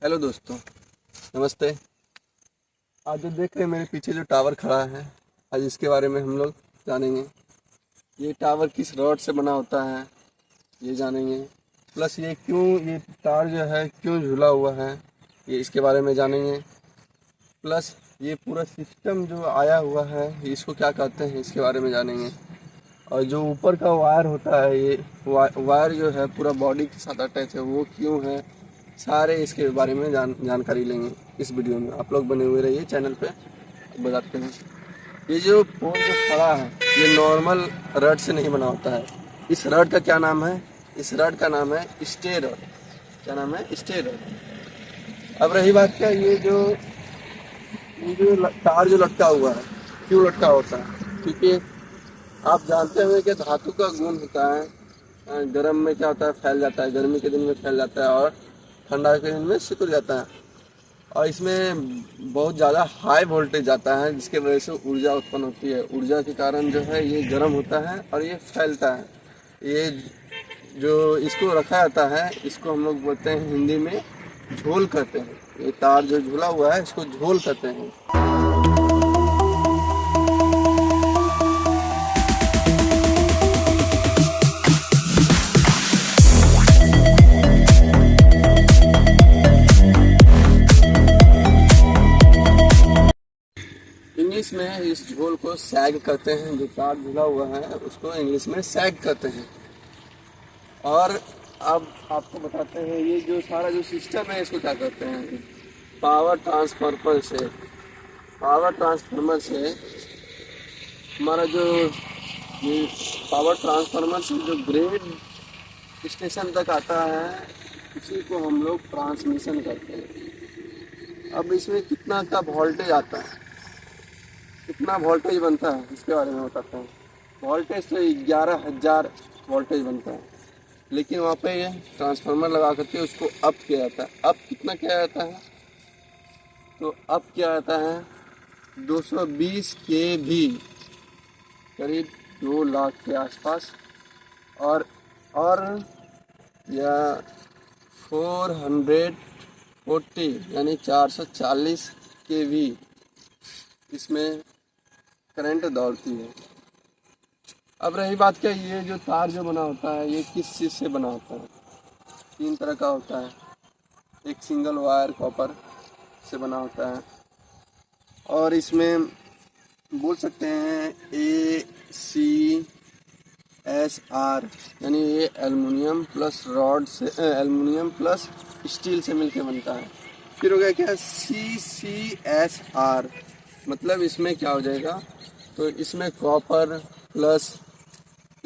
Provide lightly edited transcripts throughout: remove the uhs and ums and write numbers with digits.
Hello दोस्तों, नमस्ते। आज जो देख रहे हैं मेरे पीछे जो टावर खड़ा है, आज इसके बारे में हम लोग जानेंगे। ये टावर किस रॉड से बना होता है ये जानेंगे। प्लस ये तार जो है क्यों झूला हुआ है ये इसके बारे में जानेंगे। प्लस ये पूरा सिस्टम जो आया हुआ है इसको क्या कहते हैं इसके बारे में जानेंगे। और जो ऊपर का वायर होता है ये वायर जो है पूरा बॉडी के साथ अटैच है, वो क्यों है, सारे इसके बारे में जानकारी लेंगे इस वीडियो में। आप लोग बने हुए रहिए चैनल पे, बताते हैं। ये जो पोल जो खड़ा है ये नॉर्मल रड से नहीं बना होता है। इस रड का क्या नाम है? इस रड का नाम है स्टे रड। क्या नाम है? स्टे रड। अब रही बात क्या, ये जो तार जो लटका हुआ है क्यों लटका होता है? क्योंकि आप जानते होंगे कि धातु का गुण होता है, गर्म में क्या होता है, फैल जाता है, गर्मी के दिन में फैल जाता है और ठंडा के दिन में सिकुड़ जाता है। और इसमें बहुत ज़्यादा हाई वोल्टेज आता है जिसके वजह से ऊर्जा उत्पन्न होती है। ऊर्जा के कारण जो है ये गर्म होता है और ये फैलता है। ये जो इसको रखा जाता है इसको हम लोग बोलते हैं हिंदी में झोल कहते हैं। ये तार जो झूला हुआ है इसको झोल कहते हैं। इंग्लिश में इस झोल को सैग कहते हैं। जो तार झूला हुआ है उसको इंग्लिश में सैग कहते हैं। और अब आपको बताते हैं ये जो सारा जो सिस्टम है इसको क्या कहते हैं। पावर ट्रांसफार्मर से हमारा जो ये पावर ट्रांसफार्मर से जो ग्रेड स्टेशन तक आता है उसी को हम लोग ट्रांसमिशन कहते हैं। अब इसमें कितना का वोल्टेज आता है, कितना वोल्टेज बनता है इसके बारे में बताते हैं। वोल्टेज तो 11,000 वोल्टेज बनता है, लेकिन वहाँ पे ये ट्रांसफार्मर लगा करके उसको अप किया जाता है। अप कितना किया जाता है? तो अप किया जाता है 220 kV, करीब 2 लाख के आसपास। और या 440 यानी 440 kV इसमें करंट दौड़ती है। अब रही बात क्या, ये जो तार जो बना होता है ये किस चीज़ से बना होता है? 3 तरह का होता है। एक सिंगल वायर कॉपर से बना होता है और इसमें बोल सकते हैं ACSR, यानी ये एल्युमिनियम प्लस रॉड से एल्युमिनियम प्लस स्टील से मिलके बनता है। फिर हो गया क्या CCSR, मतलब इसमें क्या हो जाएगा, तो इसमें कॉपर प्लस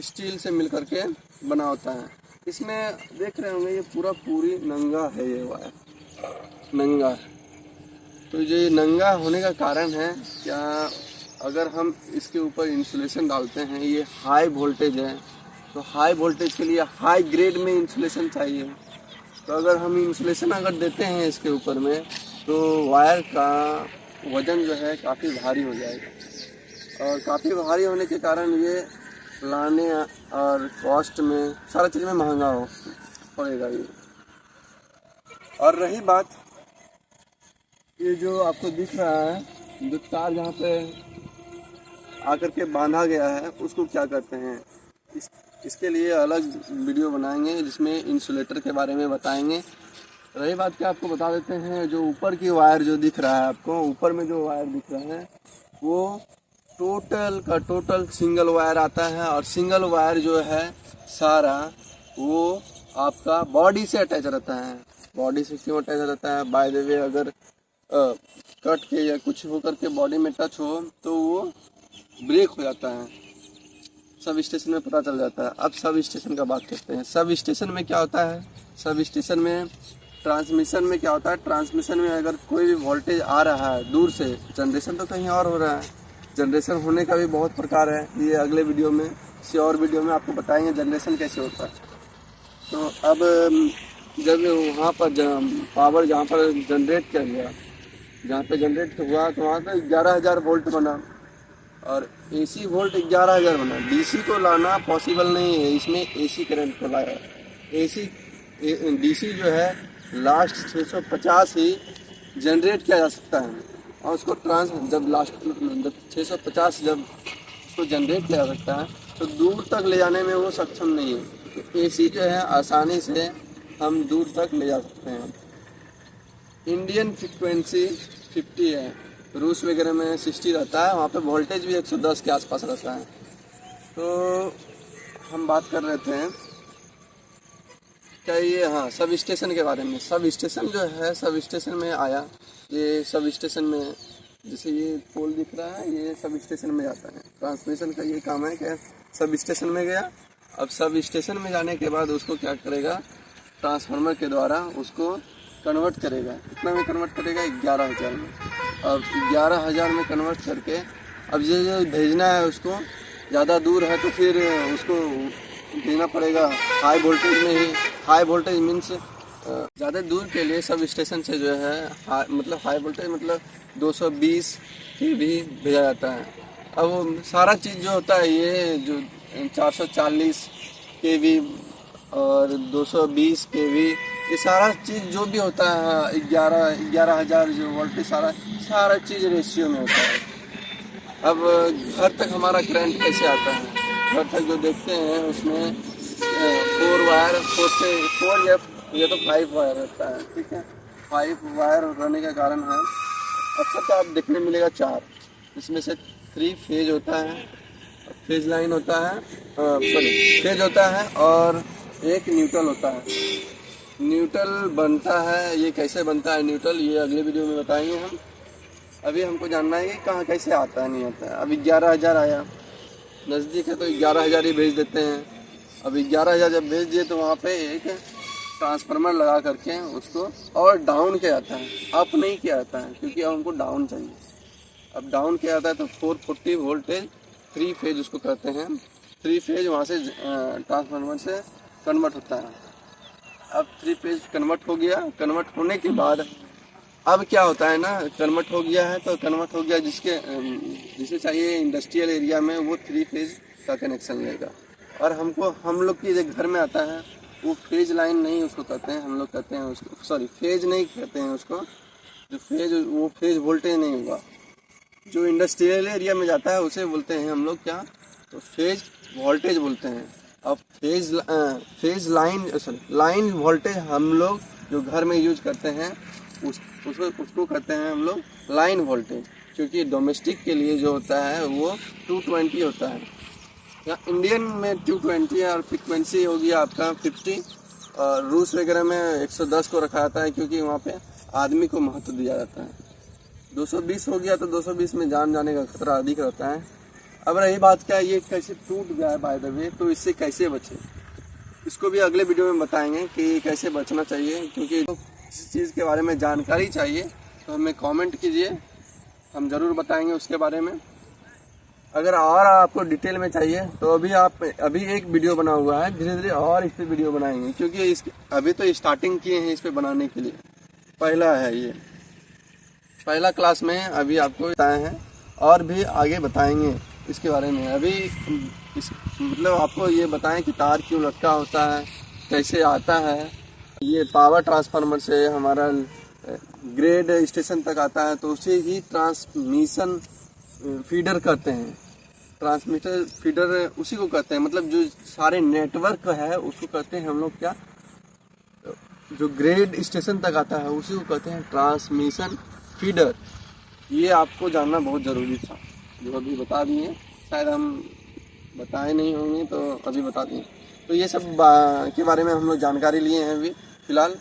स्टील से मिल करके बना होता है। इसमें देख रहे होंगे ये पूरी नंगा है, ये वायर नंगा है। तो ये नंगा होने का कारण है क्या, अगर हम इसके ऊपर इंसुलेशन डालते हैं, ये हाई वोल्टेज है तो हाई वोल्टेज के लिए हाई ग्रेड में इंसुलेशन चाहिए। तो अगर हम इंसुलेशन अगर देते हैं इसके ऊपर में तो वायर का वज़न जो है काफ़ी भारी हो जाएगा और काफ़ी भारी होने के कारण ये लाने और कॉस्ट में सारा चीज़ में महंगा हो पड़ेगा ये। और रही बात, ये जो आपको दिख रहा है जो तार जहाँ पे आकर के बांधा गया है उसको क्या कहते हैं, इसके लिए अलग वीडियो बनाएंगे जिसमें इंसुलेटर के बारे में बताएंगे। रही बात क्या, आपको बता देते हैं जो ऊपर की वायर जो दिख रहा है आपको, ऊपर में जो वायर दिख रहा है वो टोटल का टोटल सिंगल वायर आता है। और सिंगल वायर जो है सारा वो आपका बॉडी से अटैच रहता है। बॉडी से क्यों अटैच रहता है? बाय द वे अगर कट के या कुछ हो करके बॉडी में टच हो तो वो ब्रेक हो जाता है। सब स्टेशन में पता चल जाता है। अब सब स्टेशन का बात करते हैं। सब स्टेशन में क्या होता है? सब स्टेशन में ट्रांसमिशन में क्या होता है? ट्रांसमिशन में अगर कोई भी वोल्टेज आ रहा है दूर से, जनरेशन तो कहीं और हो रहा है। जनरेशन होने का भी बहुत प्रकार है, ये अगले वीडियो में किसी और वीडियो में आपको बताएंगे जनरेशन कैसे होता है। तो अब जब वहाँ पर पावर जहाँ पर जनरेट किया गया, जहाँ पे जनरेट हुआ तो वहाँ पे 11,000 वोल्ट बना और AC वोल्ट 11,000 बना। DC को लाना पॉसिबल नहीं है, इसमें AC करंट लगाया। DC DC जो है लास्ट 650 ही जनरेट किया जा सकता है, और उसको जब 650 जब उसको जनरेट किया जा सकता है तो दूर तक ले जाने में वो सक्षम नहीं है। तो AC जो है आसानी से हम दूर तक ले जा सकते हैं। इंडियन फ्रिक्वेंसी 50 है, रूस वगैरह में 60 रहता है, वहाँ पे वोल्टेज भी 110 के आसपास रहता है। तो हम बात कर रहे थे क्या ये, हाँ, सब स्टेशन के बारे में। सब स्टेशन जो है, सब स्टेशन में आया, ये सब स्टेशन में जैसे ये पोल दिख रहा है, ये सब स्टेशन में जाता है। ट्रांसमिशन का ये काम है कि सब स्टेशन में गया, अब सब स्टेशन में जाने के बाद उसको क्या करेगा, ट्रांसफार्मर के द्वारा उसको कन्वर्ट करेगा। कितना में कन्वर्ट करेगा, 11,000 में। अब 11,000 में कन्वर्ट करके अब ये जो भेजना है उसको, ज़्यादा दूर है तो फिर उसको भेजना पड़ेगा हाई वोल्टेज में ही। हाई वोल्टेज मीन्स ज़्यादा दूर के लिए सब स्टेशन से जो है हाई वोल्टेज मतलब 220 kV भेजा जाता है। अब सारा चीज़ जो होता है, ये जो 440 kV और 220 kV, ये सारा चीज़ जो भी होता है 11,000 जो वोल्टेज, सारा चीज़ रेशियो में होता है। अब घर तक हमारा करंट कैसे आता है, घर तक जो देखते हैं उसमें 4 वायर, 4 या तो 5 वायर रहता है, ठीक है। 5 वायर रहने का कारण है, अक्सर तो आप देखने मिलेगा 4, इसमें से 3 फेज होता है, फेज लाइन होता है, फेज होता है, और एक न्यूट्रल होता है। न्यूट्रल बनता है, ये कैसे बनता है न्यूट्रल, ये अगले वीडियो में बताएंगे हम। अभी हमको जानना है कि कहाँ कैसे आता है, नहीं आता है। अभी 11,000 आया, नज़दीक है तो 11,000 ही भेज देते हैं। अब 11,000 जब भेज दिए तो वहाँ पे एक ट्रांसफार्मर लगा करके उसको और डाउन किया जाता है, अप नहीं किया जाता है, क्योंकि अब हमको डाउन चाहिए। अब डाउन किया जाता है तो 440 वोल्टेज 3 फेज उसको कहते हैं। 3 फेज वहाँ से ट्रांसफार्मर से कन्वर्ट होता है। अब 3 फेज कन्वर्ट हो गया, कन्वर्ट होने के बाद अब क्या होता है ना, कन्वर्ट हो गया है तो कन्वर्ट हो गया, जिसे चाहिए इंडस्ट्रियल एरिया में वो 3 फेज का कनेक्शन लेगा। और हम लोग के जो घर में आता है वो फेज लाइन नहीं उसको कहते हैं, हम लोग कहते हैं उसको, फेज नहीं कहते हैं उसको, जो फेज वोल्टेज नहीं होगा। जो इंडस्ट्रियल एरिया में जाता है उसे बोलते हैं हम लोग क्या, तो फेज वोल्टेज बोलते हैं। अब फेज लाइन वोल्टेज हम लोग जो घर में यूज करते हैं उसको कहते हैं हम लोग लाइन वोल्टेज, क्योंकि डोमेस्टिक के लिए जो होता है वो 220 होता है, या इंडियन में 220 है, और फ्रिक्वेंसी होगी आपका 50, और रूस वगैरह में 110 को रखा जाता है, क्योंकि वहाँ पे आदमी को महत्व दिया जाता है। 220 हो गया तो 220 में जान जाने का खतरा अधिक रहता है। अब रही बात क्या, ये कैसे टूट गया है बाय द वे, तो इससे कैसे बचे, इसको भी अगले वीडियो में बताएंगे कि कैसे बचना चाहिए। क्योंकि इस चीज़ के बारे में जानकारी चाहिए तो हमें कमेंट कीजिए, हम ज़रूर बताएंगे उसके बारे में। अगर और आपको डिटेल में चाहिए तो अभी एक वीडियो बना हुआ है, धीरे धीरे और इस पर वीडियो बनाएंगे, क्योंकि अभी तो स्टार्टिंग किए हैं इस पे बनाने के लिए, पहला है ये, पहला क्लास में अभी आपको बताए हैं, और भी आगे बताएंगे इसके बारे में। अभी मतलब आपको ये बताएं कि तार क्यों लटका होता है, कैसे आता है। ये पावर ट्रांसफार्मर से हमारा ग्रेड स्टेशन तक आता है, तो उसे ही ट्रांसमिशन फीडर कहते हैं। ट्रांसमीटर फीडर उसी को कहते हैं, मतलब जो सारे नेटवर्क है उसको कहते हैं हम लोग क्या, जो ग्रेड स्टेशन तक आता है उसी को कहते हैं ट्रांसमिशन फीडर। ये आपको जानना बहुत ज़रूरी था, जो अभी बता दिए, शायद हम बताए नहीं होंगे तो अभी बता दिए। तो ये सब के बारे में हम लोग जानकारी लिए हैं अभी फ़िलहाल।